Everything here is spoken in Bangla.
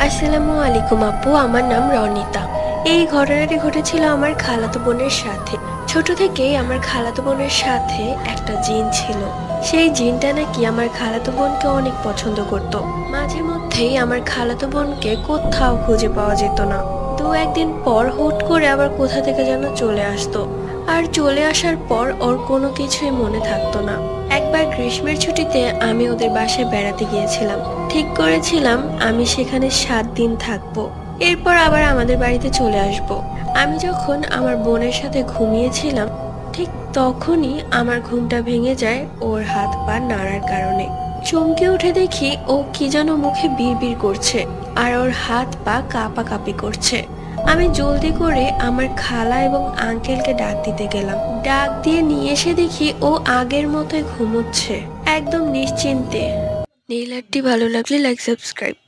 আসসালামু আলাইকুম আপু, আমার নাম রনিতা। এই ঘটনাটি ঘটেছিল আমার খালাতো বোনের সাথে। ছোট থেকেই আমার খালাতো বোনের সাথে একটা জিন ছিল। সেই জিনটা নাকি আমার খালাতো বোনকে অনেক পছন্দ করত। মাঝে মধ্যেই আমার খালাতো বোনকে কোথাও খুঁজে পাওয়া যেত না। দু একদিন পর হুট করে আবার কোথা থেকে যেন চলে আসতো। আর চলে আসার পর ওর কোনো কিছুই মনে থাকতো না। একবার গ্রীষ্মের ছুটিতে আমি ওদের বাসায় বেড়াতে গিয়েছিলাম। ঠিক করেছিলাম আমি সেখানে 7 দিন থাকবো, এরপর আবার আমাদের বাড়িতে চলে আসব। আমি যখন আমার বোনের সাথে ঘুমিয়েছিলাম, ঠিক তখনই আমার ঘুমটা ভেঙে যায় ওর হাত পা নাড়ার কারণে। চমকে উঠে দেখি ও কি যেন মুখে বিড়বিড় করছে, আর ওর হাত পা কাঁপাকাঁপি করছে। আমি জলদি করে আমার খালা এবং আঙ্কেলকে ডাক দিতে গেলাম। ডাক দিয়ে নিয়ে এসে দেখি ও আগের মতোই ঘুমোচ্ছে, একদম নিশ্চিন্তে। নীল আরটি ভালো লাগলে লাইক সাবস্ক্রাইব।